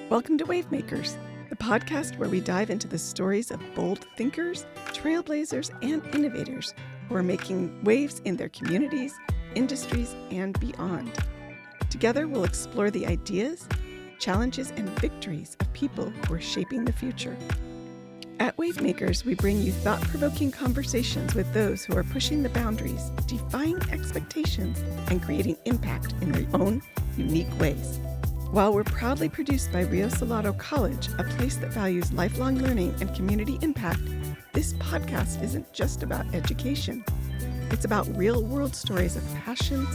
Welcome to Wavemakers, the podcast where we dive into the stories of bold thinkers, trailblazers, and innovators who are making waves in their communities, industries, and beyond. Together, we'll explore the ideas, challenges, and victories of people who are shaping the future. At Wavemakers, we bring you thought-provoking conversations with those who are pushing the boundaries, defying expectations, and creating impact in their own unique ways. While we're proudly produced by Rio Salado College, a place that values lifelong learning and community impact, this podcast isn't just about education. It's about real-world stories of passion,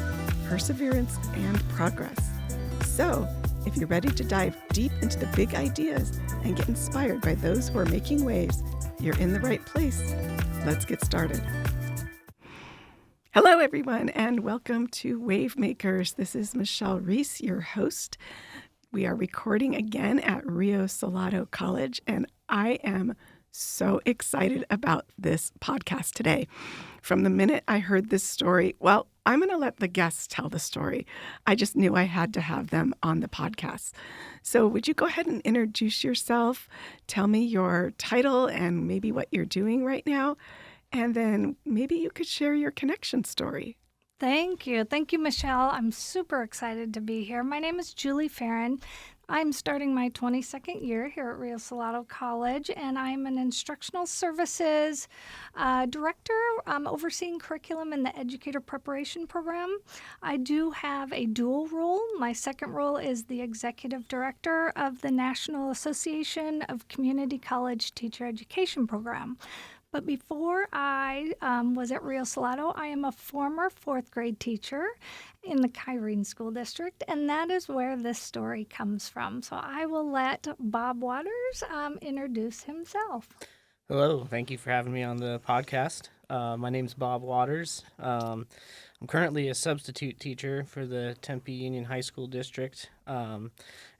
perseverance, and progress. So, if you're ready to dive deep into the big ideas and get inspired by those who are making waves, you're in the right place. Let's get started. Hello, everyone, and welcome to Wavemakers. This is Michelle Reese, your host. We are recording again at Rio Salado College, and I am so excited about this podcast today. From the minute I heard this story, well, I'm going to let the guests tell the story. I just knew I had to have them on the podcast. So would you go ahead and introduce yourself, tell me your title and maybe what you're doing right now, and then maybe you could share your connection story. Thank you. Thank you, Michelle. I'm super excited to be here. My name is Julie Ferin. I'm starting my 22nd year here at Rio Salado College, and I'm an Instructional Services Director overseeing curriculum in the educator preparation program. I do have a dual role. My second role is the Executive Director of the National Association of Community College Teacher Education Program. But before I was at Rio Salado, I am a former fourth grade teacher in the Ferin School District, and that is where this story comes from. So I will let Bob Waters introduce himself. Hello, thank you for having me on the podcast. My name is Bob Waters. I'm currently a substitute teacher for the Tempe Union High School District, and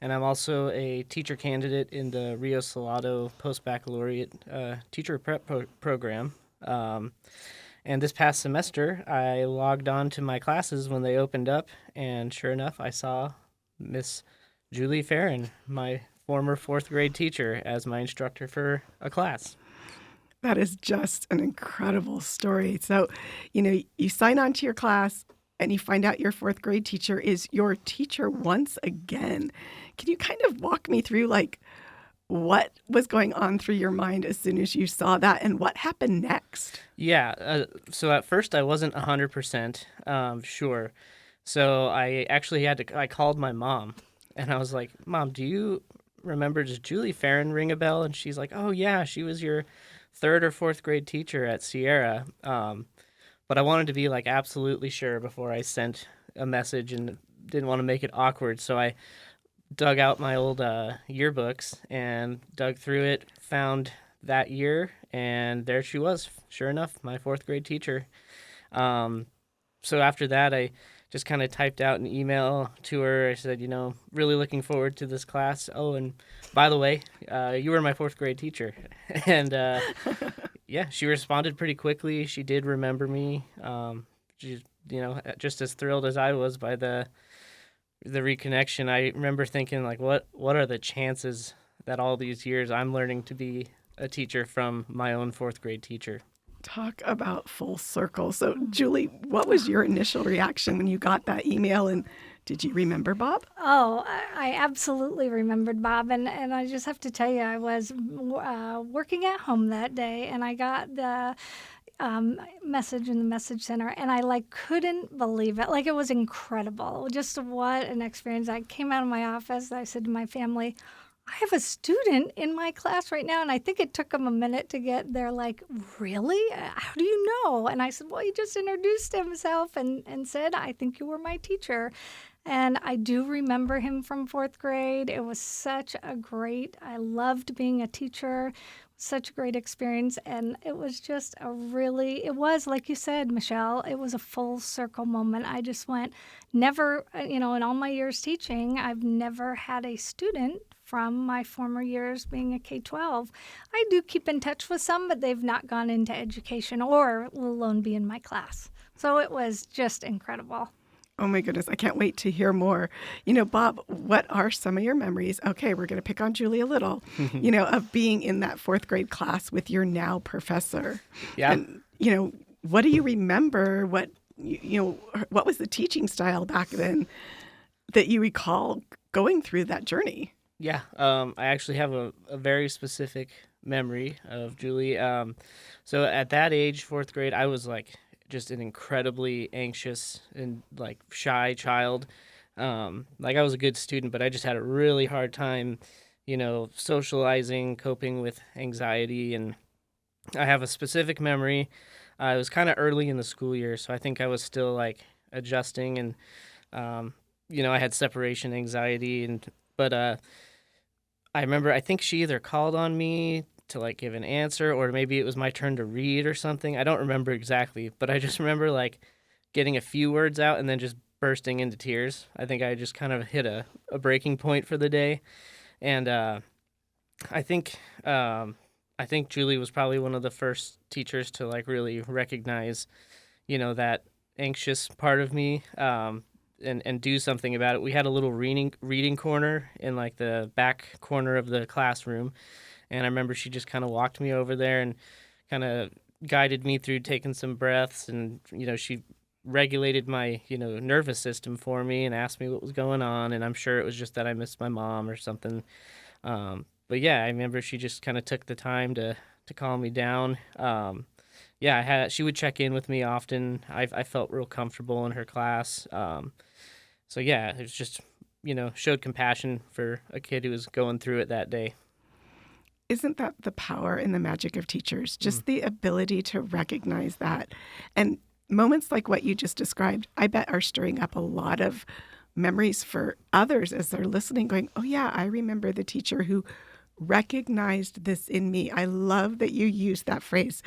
I'm also a teacher candidate in the Rio Salado post-baccalaureate teacher prep program. And this past semester, I logged on to my classes when they opened up, and sure enough, I saw Miss Julie Ferin, my former fourth grade teacher, as my instructor for a class. That is just an incredible story. So, you sign on to your class and you find out your fourth grade teacher is your teacher once again. Can you kind of walk me through, what was going on through your mind as soon as you saw that and what happened next? Yeah, so at first I wasn't 100% sure. So I actually I called my mom and I was like, Mom, do you remember, does Julie Ferin ring a bell? And she's like, oh yeah, she was your third or fourth grade teacher at Sierra. But I wanted to be absolutely sure before I sent a message and didn't want to make it awkward. So I dug out my old yearbooks and dug through it, found that year, and there she was. Sure enough, my fourth grade teacher. So after that, I just kind of typed out an email to her. I said, really looking forward to this class. Oh, and by the way, you were my fourth grade teacher. And yeah, she responded pretty quickly. She did remember me. She, just as thrilled as I was by the reconnection. I remember thinking, what are the chances that all these years I'm learning to be a teacher from my own fourth grade teacher? Talk about full circle. So, Julie, what was your initial reaction when you got that email, and did you remember Bob? Oh, I absolutely remembered Bob, and I just have to tell you, I was working at home that day, and I got the message in the message center, and I couldn't believe it. It was incredible. Just what an experience. I came out of my office, I said to my family, I have a student in my class right now, and I think it took him a minute to get there, really? How do you know? And I said, well, he just introduced himself and said, I think you were my teacher. And I do remember him from fourth grade. It was I loved being a teacher, such a great experience. And it was just it was, like you said, Michelle, it was a full circle moment. I just went, never, in all my years teaching, I've never had a student from my former years being a K-12. I do keep in touch with some, but they've not gone into education or let alone be in my class. So it was just incredible. Oh my goodness, I can't wait to hear more. Bob, what are some of your memories? Okay, we're going to pick on Julie a little, of being in that fourth grade class with your now professor. Yeah. And, what do you remember? What was the teaching style back then that you recall going through that journey? Yeah, I actually have a very specific memory of Julie. So at that age, fourth grade, I was like just an incredibly anxious and like shy child. Like I was a good student, but I just had a really hard time, socializing, coping with anxiety. And I have a specific memory. It was kind of early in the school year, so I think I was still like adjusting and, I had separation anxiety but I remember, I think she either called on me to like give an answer or maybe it was my turn to read or something. I don't remember exactly, but I just remember like getting a few words out and then just bursting into tears. I think I just kind of hit a breaking point for the day. And I think I think Julie was probably one of the first teachers to like really recognize, that anxious part of me. And do something about it. We had a little reading corner in like the back corner of the classroom, and I remember she just kind of walked me over there and kind of guided me through taking some breaths, and she regulated my nervous system for me and asked me what was going on, and I'm sure it was just that I missed my mom or something. But yeah, I remember she just kind of took the time to calm me down. Yeah, she would check in with me often. I felt real comfortable in her class. So yeah, it was just, showed compassion for a kid who was going through it that day. Isn't that the power and the magic of teachers? Just the ability to recognize that. And moments like what you just described, I bet are stirring up a lot of memories for others as they're listening, going, oh yeah, I remember the teacher who recognized this in me. I love that you use that phrase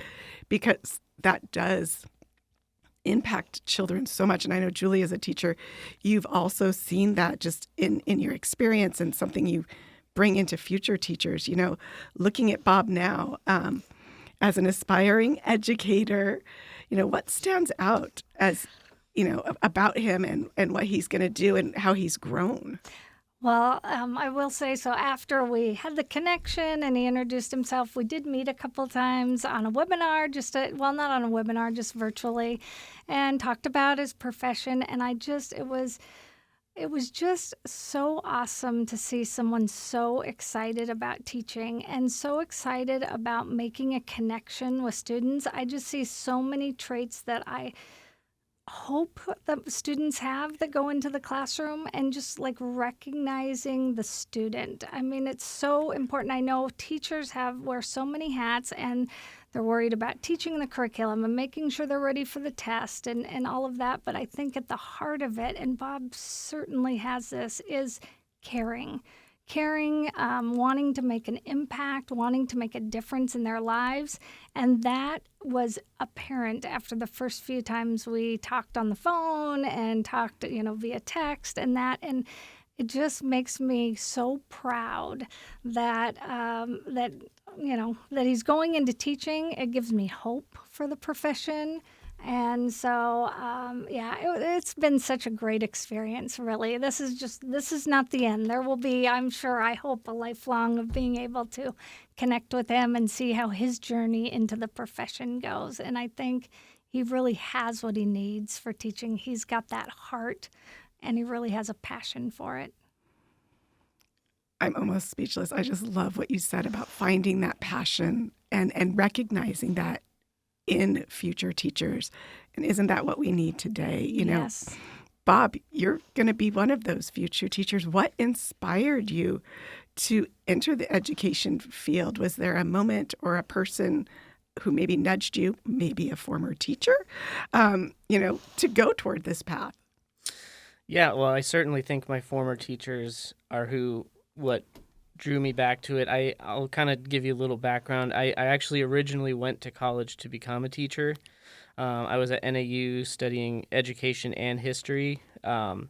because that does impact children so much. And I know, Julie, as a teacher, you've also seen that just in your experience and something you bring into future teachers. Looking at Bob now as an aspiring educator, what stands out as, about him and what he's going to do and how he's grown? Well, I will say, so after we had the connection and he introduced himself, we did meet a couple times on a webinar, not on a webinar, just virtually, and talked about his profession. And it was just so awesome to see someone so excited about teaching and so excited about making a connection with students. I just see so many traits that I hope that students have that go into the classroom, and just like recognizing the student. I mean, it's so important. I know teachers wear so many hats, and they're worried about teaching the curriculum and making sure they're ready for the test and all of that. But I think at the heart of it, and Bob certainly has this, is caring, wanting to make an impact, wanting to make a difference in their lives. And that was apparent after the first few times we talked on the phone and talked, via text and that. And it just makes me so proud that that he's going into teaching. It gives me hope for the profession. And so, it's been such a great experience, really. This is not the end. There will be, I hope, a lifelong of being able to connect with him and see how his journey into the profession goes. And I think he really has what he needs for teaching. He's got that heart, and he really has a passion for it. I'm almost speechless. I just love what you said about finding that passion and recognizing that in future teachers. And isn't that what we need today? Yes. Bob, you're going to be one of those future teachers. What inspired you to enter the education field? Was there a moment or a person who maybe nudged you, maybe a former teacher, to go toward this path? Yeah, well, I certainly think my former teachers are what drew me back to it. I'll kind of give you a little background. I actually originally went to college to become a teacher. I was at NAU studying education and history. And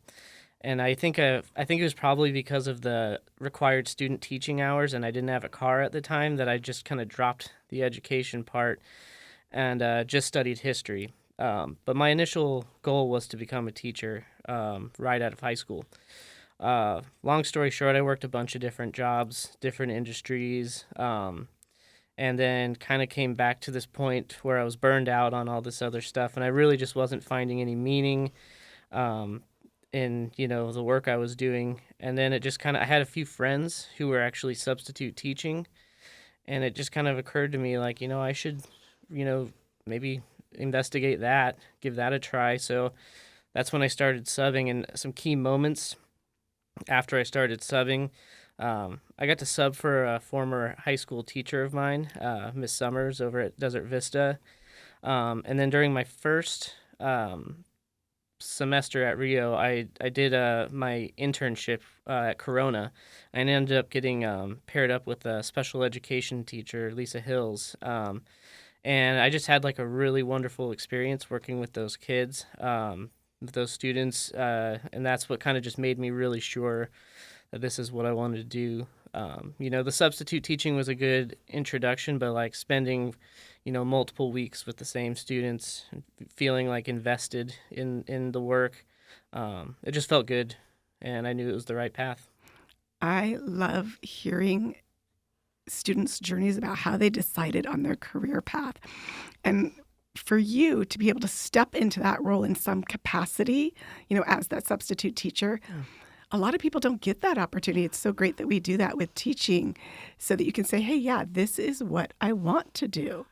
I think it was probably because of the required student teaching hours, and I didn't have a car at the time, that I just kind of dropped the education part and just studied history. But my initial goal was to become a teacher. right out of high school. Long story short, I worked a bunch of different jobs, different industries, and then kind of came back to this point where I was burned out on all this other stuff, and I really just wasn't finding any meaning in the work I was doing. And then it just kind of I had a few friends who were actually substitute teaching, and it just kind of occurred to me like I should maybe investigate that, give that a try. So that's when I started subbing, and some key moments after I started subbing. I got to sub for a former high school teacher of mine, Miss Summers, over at Desert Vista. And then during my first semester at Rio, I did my internship at Corona, and ended up getting paired up with a special education teacher, Lisa Hills. And I just had like a really wonderful experience working with those kids, with those students, and that's what kind of just made me really sure that this is what I wanted to do. The substitute teaching was a good introduction, but like spending, multiple weeks with the same students, feeling like invested in the work, it just felt good, and I knew it was the right path. I love hearing students' journeys about how they decided on their career path. And for you to be able to step into that role in some capacity, as that substitute teacher, a lot of people don't get that opportunity. It's so great that we do that with teaching so that you can say, hey, yeah, this is what I want to do.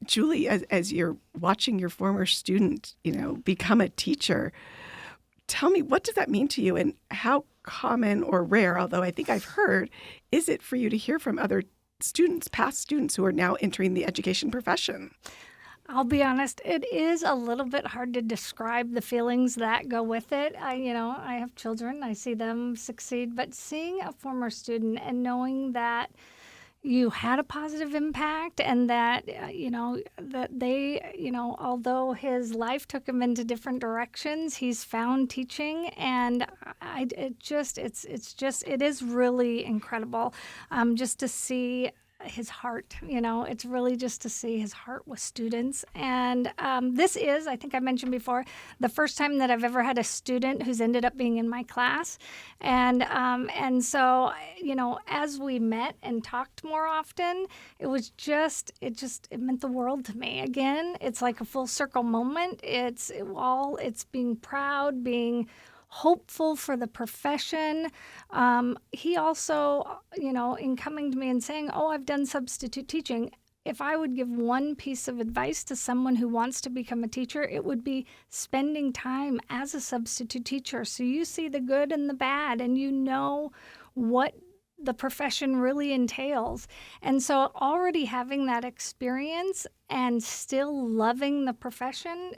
Julie, as you're watching your former student, become a teacher, tell me, what does that mean to you, and how common or rare, although I think I've heard, is it for you to hear from other students, past students who are now entering the education profession? I'll be honest, it is a little bit hard to describe the feelings that go with it. I have children, I see them succeed, but seeing a former student and knowing that you had a positive impact, and that, that they, although his life took him into different directions, he's found teaching, and it is really incredible, just to see his heart. It's really just to see his heart with students. And this is, I think I mentioned before, the first time that I've ever had a student who's ended up being in my class. And so, as we met and talked more often, it meant the world to me. Again, it's like a full circle moment. It's being proud, being hopeful for the profession. He also, in coming to me and saying, oh, I've done substitute teaching, if I would give one piece of advice to someone who wants to become a teacher, it would be spending time as a substitute teacher. So you see the good and the bad, and you know what the profession really entails. And so already having that experience and still loving the profession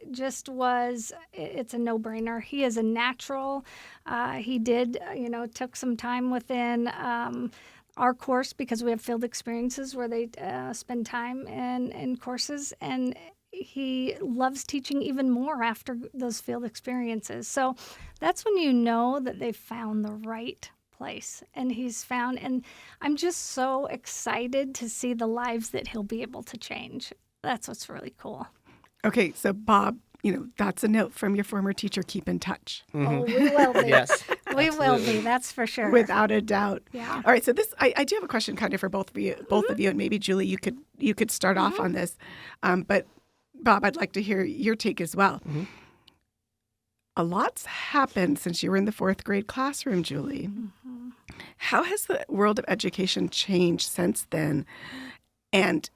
it's a no-brainer. He is a natural. He did, took some time within our course, because we have field experiences where they spend time in courses, and he loves teaching even more after those field experiences. So that's when you know that they've found the right place, and and I'm just so excited to see the lives that he'll be able to change. That's what's really cool. Okay, so Bob, that's a note from your former teacher. Keep in touch. Mm-hmm. Oh, we will be. Yes, we will be. That's for sure. Without a doubt. Yeah. All right. So I do have a question kind of for both of you, and maybe Julie, you could start off on this. But Bob, I'd like to hear your take as well. Mm-hmm. A lot's happened since you were in the 4th grade classroom, Julie. Mm-hmm. How has the world of education changed since then? And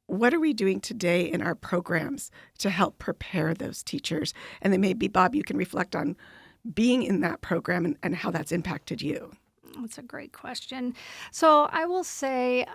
what are we doing today in our programs to help prepare those teachers? And then maybe, Bob, you can reflect on being in that program and how that's impacted you. That's a great question. So I will say,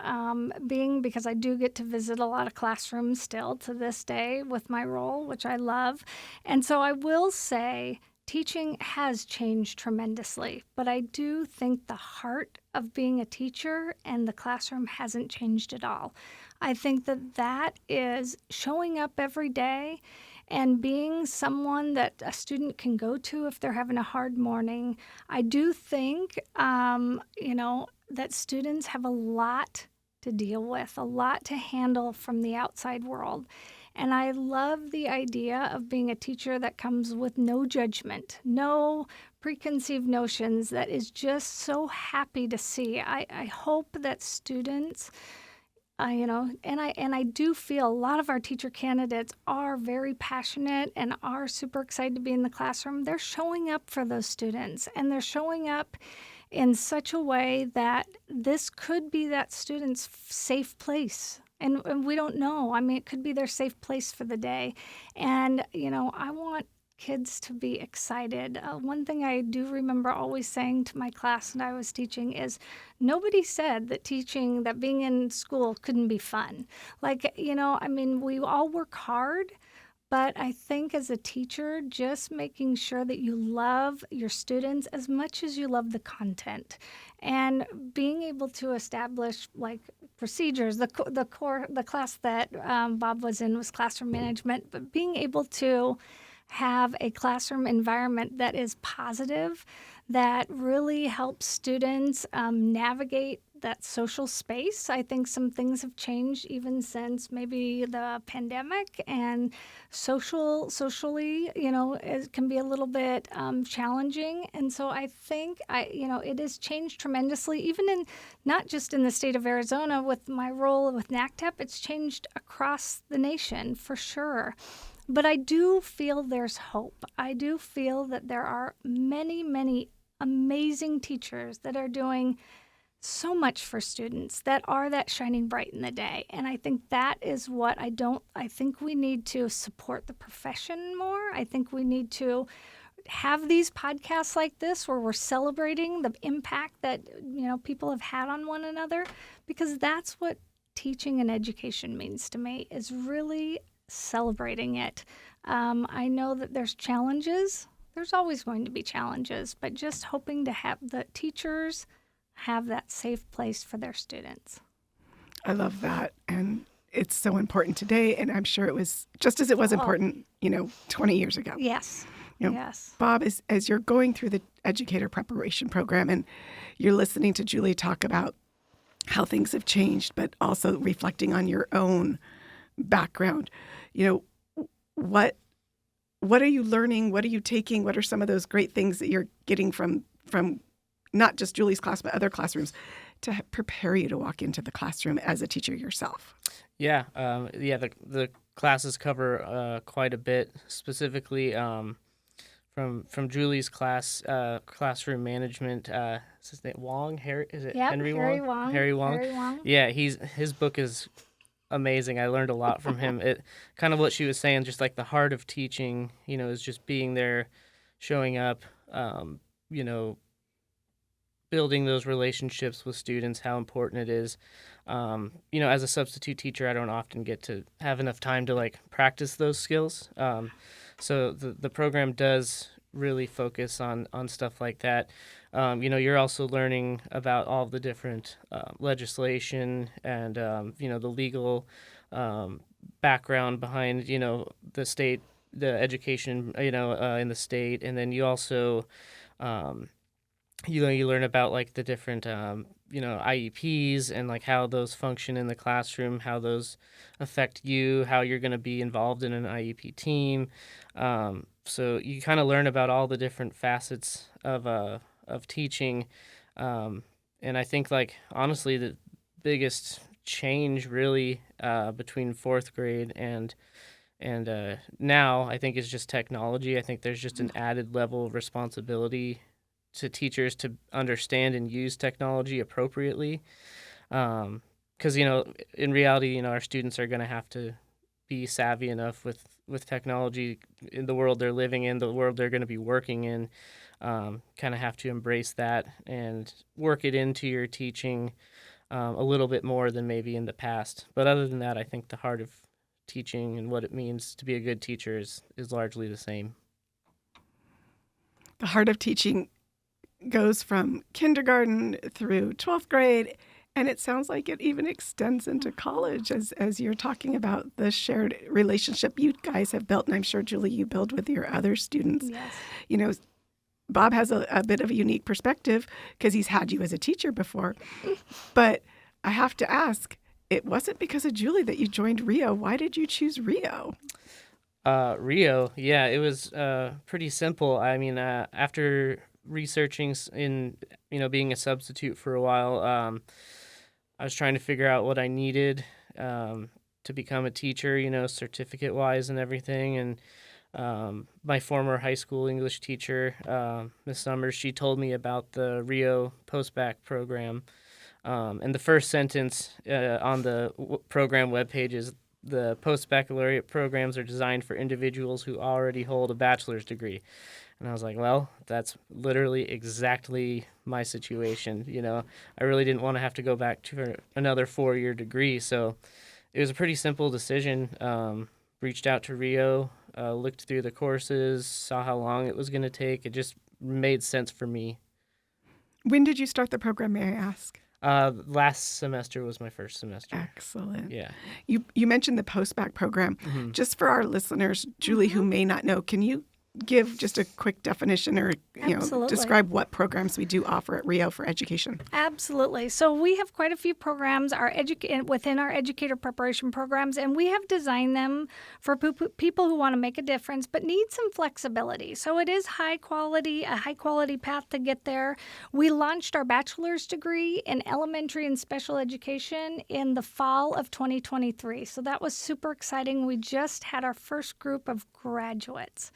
because I do get to visit a lot of classrooms still to this day with my role, which I love. And so I will say teaching has changed tremendously, but I do think the heart of being a teacher and the classroom hasn't changed at all. I think that is showing up every day and being someone that a student can go to if they're having a hard morning. I do think, that students have a lot to deal with, a lot to handle from the outside world. And I love the idea of being a teacher that comes with no judgment, no preconceived notions, that is just so happy to see. I hope that students, and I do feel a lot of our teacher candidates are very passionate and are super excited to be in the classroom. They're showing up for those students, and they're showing up in such a way that this could be that student's safe place. And we don't know. I mean, it could be their safe place for the day. And, I want kids to be excited. One thing I do remember always saying to my class that I was teaching is, nobody said that being in school couldn't be fun. We all work hard, but I think as a teacher, just making sure that you love your students as much as you love the content, and being able to establish procedures. The class that Bob was in was classroom management, but being able to have a classroom environment that is positive, that really helps students navigate that social space. I think some things have changed even since maybe the pandemic, and socially, it can be a little bit challenging. And so I think it has changed tremendously, even in not just in the state of Arizona with my role with NACTEP, it's changed across the nation for sure. But I do feel there's hope. I do feel that there are many, many amazing teachers that are doing so much for students, that are that shining bright in the day. And I think that is what I think we need to support the profession more. I think we need to have these podcasts like this where we're celebrating the impact that, people have had on one another, because that's what teaching and education means to me, is really celebrating it. I know that there's challenges. There's always going to be challenges, but just hoping to have the teachers have that safe place for their students. I love that. And it's so important today. And I'm sure it was just as it was important, 20 years ago. Yes. Yes. Bob, as you're going through the educator preparation program and you're listening to Julie talk about how things have changed, but also reflecting on your own background, what are you learning? What are you taking? What are some of those great things that you're getting from not just Julie's class, but other classrooms to prepare you to walk into the classroom as a teacher yourself? Yeah. The classes cover quite a bit, specifically from Julie's class, classroom management. Is his name Wong? Harry? Is it Henry Wong? Harry Wong. Yeah, his book is amazing. I learned a lot from him. It kind of what she was saying, just like the heart of teaching, is just being there, showing up, building those relationships with students, how important it is. As a substitute teacher, I don't often get to have enough time to practice those skills. So the program does really focus on stuff like that. You're also learning about all the different legislation and, the legal background behind, the state, the education, in the state. And then you also, you learn about the different, IEPs and how those function in the classroom, how those affect you, how you're going to be involved in an IEP team. So you kind of learn about all the different facets of teaching. And I think honestly, the biggest change really between fourth grade and now, I think, is just technology. I think there's just an added level of responsibility to teachers to understand and use technology appropriately. Because, in reality, our students are going to have to be savvy enough with technology in the world they're living in, the world they're going to be working in, kind of have to embrace that and work it into your teaching a little bit more than maybe in the past. But other than that, I think the heart of teaching and what it means to be a good teacher is largely the same. The heart of teaching goes from kindergarten through 12th grade, and it sounds like it even extends into college as you're talking about the shared relationship you guys have built, and I'm sure, Julie, you build with your other students. Yes. Bob has a bit of a unique perspective because he's had you as a teacher before, but I have to ask, it wasn't because of Julie that you joined Rio. Why did you choose Rio? Rio, yeah, it was pretty simple. I mean, after researching being a substitute for a while, I was trying to figure out what I needed to become a teacher, certificate-wise and everything. And my former high school English teacher, Miss Summers, she told me about the Rio post-bac program. And the first sentence on the program webpage is, the post-baccalaureate programs are designed for individuals who already hold a bachelor's degree. And I was like, well, that's literally exactly my situation. I really didn't want to have to go back to another 4-year degree. So it was a pretty simple decision. Reached out to Rio, looked through the courses, saw how long it was going to take. It just made sense for me. When did you start the program, may I ask? Last semester was my first semester. Excellent. Yeah. You mentioned the post-bac program. Mm-hmm. Just for our listeners, Julie, who may not know, can you give just a quick definition or Absolutely. describe what programs we do offer at Rio for education? Absolutely. So we have quite a few programs within our educator preparation programs, and we have designed them for people who want to make a difference but need some flexibility. So it is a high quality path to get there. We launched our bachelor's degree in elementary and special education in the fall of 2023. So that was super exciting. We just had our first group of graduates.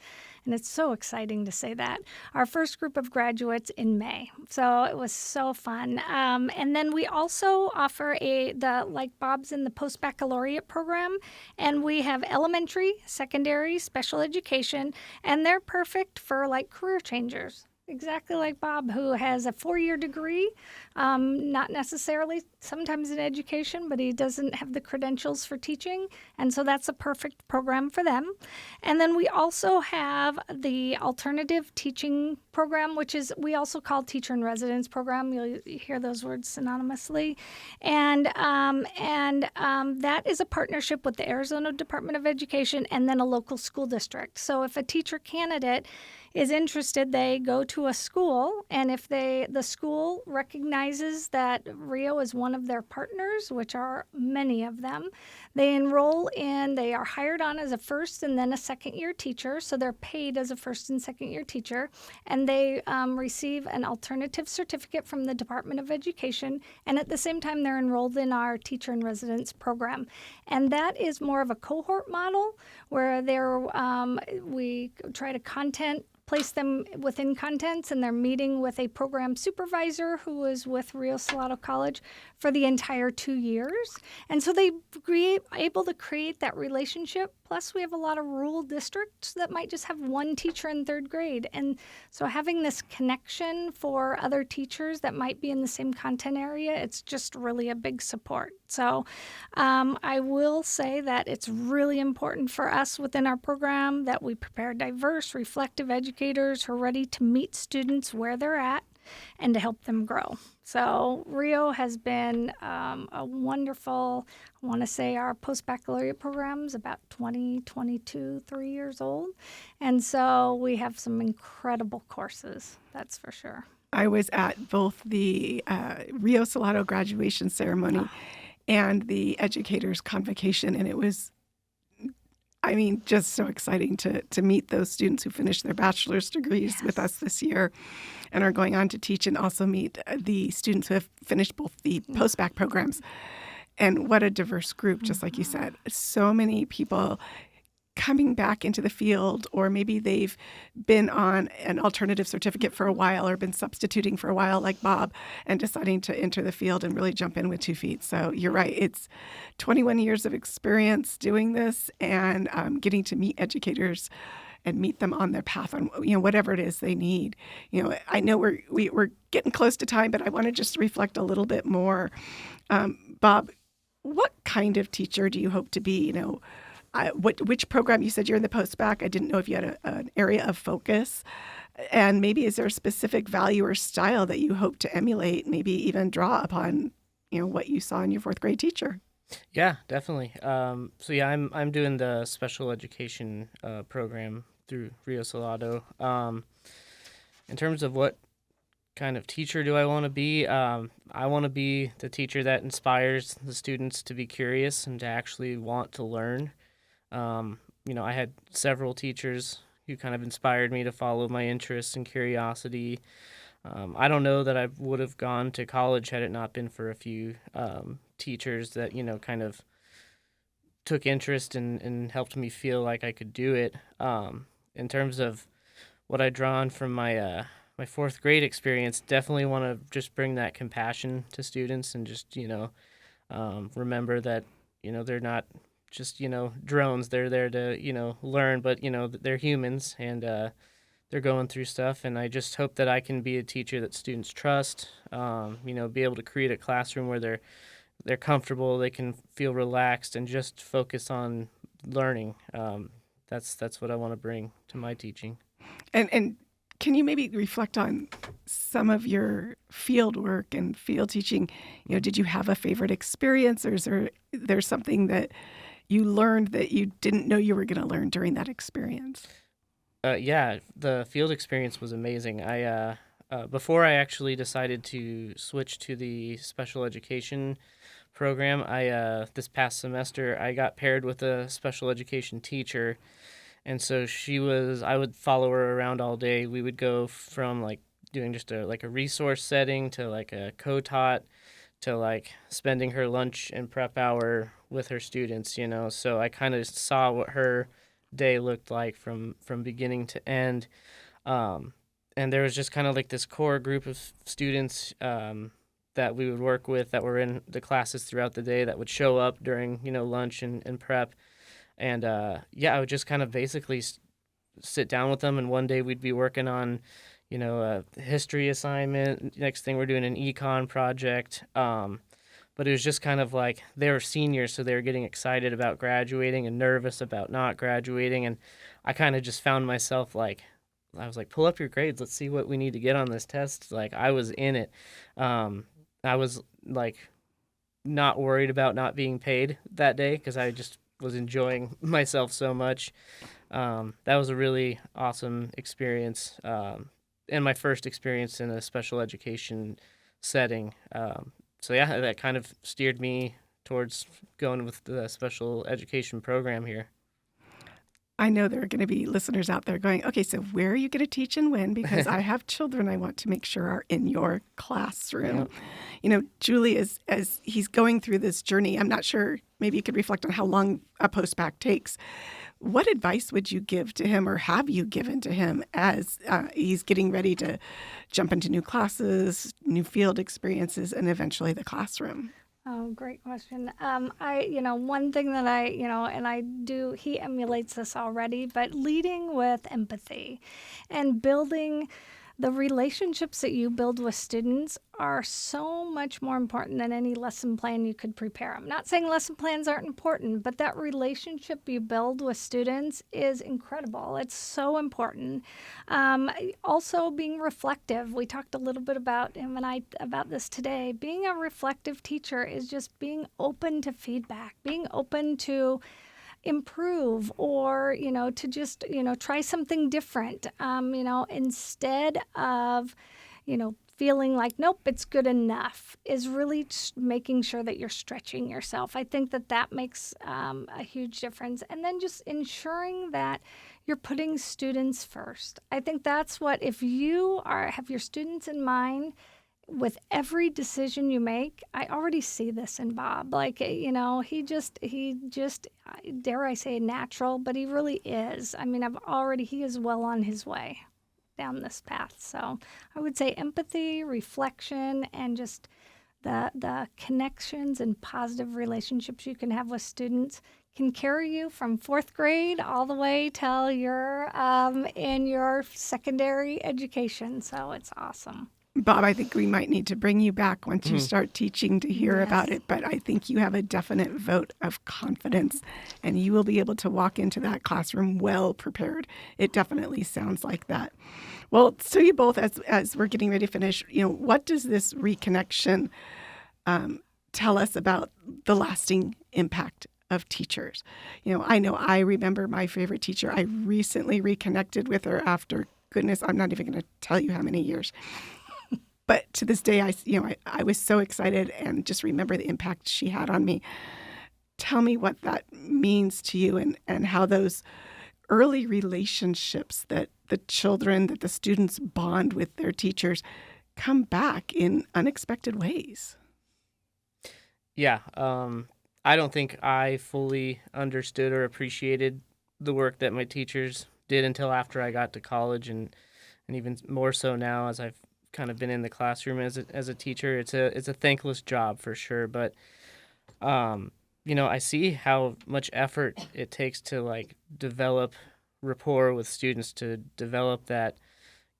And it's so exciting to say that. Our first group of graduates in May. So it was so fun. And then we also offer like Bob's in the post-baccalaureate program. And we have elementary, secondary, special education. And they're perfect for like career changers. Exactly like Bob, who has a 4-year degree, not necessarily sometimes in education, but he doesn't have the credentials for teaching. And so that's a perfect program for them. And then we also have the alternative teaching program, which is we also call teacher in residence program. You'll hear those words synonymously. And that is a partnership with the Arizona Department of Education and then a local school district. So if a teacher candidate is interested, they go to a school, and if the school recognizes that Rio is one of their partners, which are many of them, they are hired on as a first and then a second year teacher, so they're paid as a first and second year teacher, and they receive an alternative certificate from the Department of Education, and at the same time they're enrolled in our teacher in residence program. And that is more of a cohort model where we try to place them within contents, and they're meeting with a program supervisor who is with Rio Salado College for the entire 2 years. And so they able to create that relationship. Plus, we have a lot of rural districts that might just have one teacher in 3rd grade. And so having this connection for other teachers that might be in the same content area, it's just really a big support. So I will say that it's really important for us within our program that we prepare diverse, reflective educators who are ready to meet students where they're at and to help them grow. So Rio has been a wonderful, I want to say our post-baccalaureate program is about 3 years old. And so we have some incredible courses, that's for sure. I was at both the Rio Salado graduation ceremony and the educators' convocation, and it was, just so exciting to meet those students who finished their bachelor's degrees with us this year and are going on to teach, and also meet the students who have finished both the post-bac programs. And what a diverse group, just like you said. So many people coming back into the field, or maybe they've been on an alternative certificate for a while or been substituting for a while like Bob, and deciding to enter the field and really jump in with 2 feet. So you're right. It's 21 years of experience doing this, and getting to meet educators and meet them on their path on whatever it is they need. I know we're getting close to time, but I want to just reflect a little bit more. Bob, what kind of teacher do you hope to be? Which program? You said you're in the post-bac. I didn't know if you had an area of focus. And maybe is there a specific value or style that you hope to emulate, maybe even draw upon, what you saw in your 4th grade teacher? Yeah, definitely. I'm doing the special education program through Rio Salado. In terms of what kind of teacher do I want to be? I want to be the teacher that inspires the students to be curious and to actually want to learn. I had several teachers who kind of inspired me to follow my interests and curiosity. I don't know that I would have gone to college had it not been for a few teachers that, kind of took interest and helped me feel like I could do it. In terms of what I drawn from my fourth grade experience, definitely want to just bring that compassion to students and just, remember that, they're not just, drones. They're there to, learn, but, they're humans and they're going through stuff. And I just hope that I can be a teacher that students trust, be able to create a classroom where they're comfortable, they can feel relaxed and just focus on learning. That's what I want to bring to my teaching. And can you maybe reflect on some of your field work and field teaching? Did you have a favorite experience, or is there something that you learned that you didn't know you were going to learn during that experience? Yeah, the field experience was amazing. I before I actually decided to switch to the special education program, I this past semester I got paired with a special education teacher. And so I would follow her around all day. We would go from like doing just a resource setting to like a co-taught to like spending her lunch and prep hour with her students, So I kind of saw what her day looked like from beginning to end. And there was just kind of like this core group of students that we would work with that were in the classes throughout the day that would show up during, lunch and prep. And I would just kind of basically sit down with them. And one day we'd be working on, a history assignment. Next thing we're doing an econ project. But it was just kind of like they were seniors, so they were getting excited about graduating and nervous about not graduating. And I kind of just found myself I was like, pull up your grades. Let's see what we need to get on this test. Like I was in it. I was like not worried about not being paid that day because I just was enjoying myself so much. That was a really awesome experience, and my first experience in a special education setting. That kind of steered me towards going with the special education program here. I know there are going to be listeners out there going, okay, so where are you going to teach and when? Because I have children I want to make sure are in your classroom. Yeah. Julie, as he's going through this journey, I'm not sure, maybe you could reflect on how long a post-bac takes. What advice would you give to him or have you given to him as he's getting ready to jump into new classes, new field experiences, and eventually the classroom? Oh, great question. One thing that and I do, he emulates this already, but leading with empathy and building the relationships that you build with students are so much more important than any lesson plan you could prepare. I'm not saying lesson plans aren't important, but that relationship you build with students is incredible. It's so important. Also, being reflective. We talked a little bit about him and I about this today. Being a reflective teacher is just being open to feedback, being open to improve or, to just, try something different, instead of, feeling like, nope, it's good enough, is really making sure that you're stretching yourself. I think that makes a huge difference. And then just ensuring that you're putting students first. I think that's what, if you have your students in mind, with every decision you make, I already see this in Bob. He just, dare I say natural, but he really is. I mean, he is well on his way down this path. So I would say empathy, reflection, and just the connections and positive relationships you can have with students can carry you from fourth grade all the way till you're in your secondary education. So it's awesome. Bob, I think we might need to bring you back once you start teaching to hear about it, but I think you have a definite vote of confidence, and you will be able to walk into that classroom well prepared. It definitely sounds like that. Well, so you both, as we're getting ready to finish, what does this reconnection tell us about the lasting impact of teachers? I know I remember my favorite teacher. I recently reconnected with her after, goodness, I'm not even going to tell you how many years. But to this day, I was so excited and just remember the impact she had on me. Tell me what that means to you and how those early relationships that the students bond with their teachers come back in unexpected ways. Yeah, I don't think I fully understood or appreciated the work that my teachers did until after I got to college, and even more so now as I've kind of been in the classroom as a teacher. It's a thankless job for sure, but I see how much effort it takes to like develop rapport with students, to develop that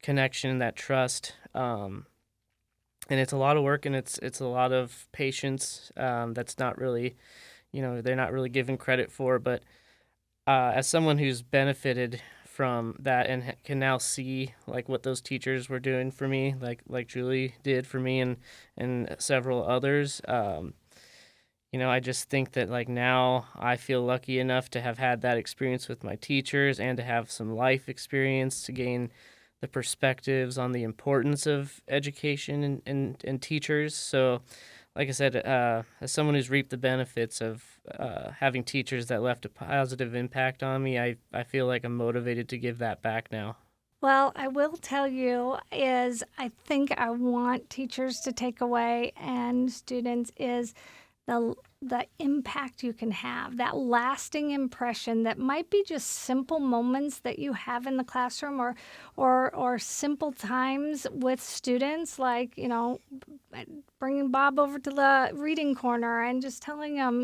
connection, that trust. And it's a lot of work, and it's a lot of patience. That's not really, they're not really given credit for. But as someone who's benefited from that and can now see like what those teachers were doing for me, like Julie did for me, and several others. I just think that like now I feel lucky enough to have had that experience with my teachers and to have some life experience to gain the perspectives on the importance of education and teachers. So, like I said, as someone who's reaped the benefits of having teachers that left a positive impact on me, I feel like I'm motivated to give that back now. Well, I will tell you is I think I want teachers to take away and students is the impact you can have, that lasting impression that might be just simple moments that you have in the classroom or simple times with students, like, bringing Bob over to the reading corner and just telling him,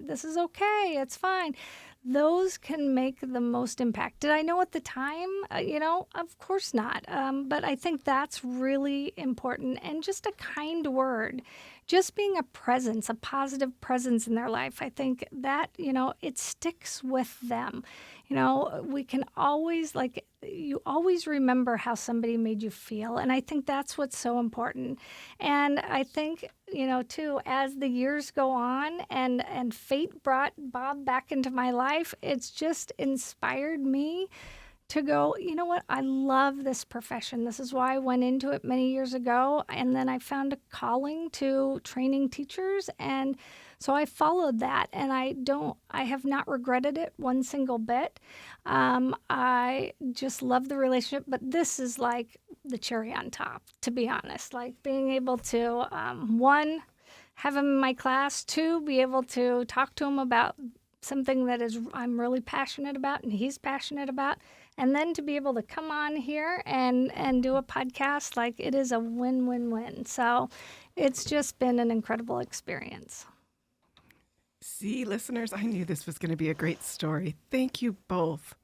this is okay, it's fine. Those can make the most impact. Did I know at the time? Of course not. But I think that's really important. And just a kind word, just being a presence, a positive presence in their life. I think that, it sticks with them. We can always, you always remember how somebody made you feel. And I think that's what's so important. And I think, too, as the years go on and fate brought Bob back into my life, it's just inspired me to go, you know what, I love this profession. This is why I went into it many years ago. And then I found a calling to training teachers. And so I followed that, and I have not regretted it one single bit. I just love the relationship, but this is like the cherry on top, to be honest. Like being able to, one, have him in my class, two, be able to talk to him about something that I'm really passionate about and he's passionate about, and then to be able to come on here and do a podcast, like it is a win-win-win. So it's just been an incredible experience. See, listeners, I knew this was going to be a great story. Thank you both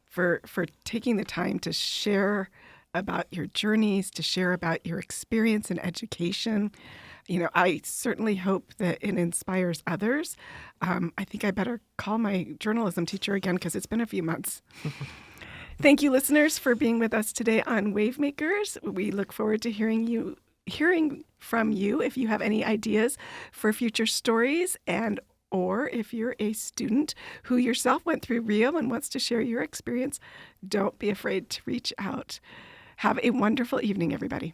for taking the time to share about your journeys, to share about your experience in education. I certainly hope that it inspires others. I think I better call my journalism teacher again because it's been a few months. Thank you, listeners, for being with us today on Wavemakers. We look forward to hearing from you if you have any ideas for future stories, and or if you're a student who yourself went through Rio and wants to share your experience, don't be afraid to reach out. Have a wonderful evening, everybody.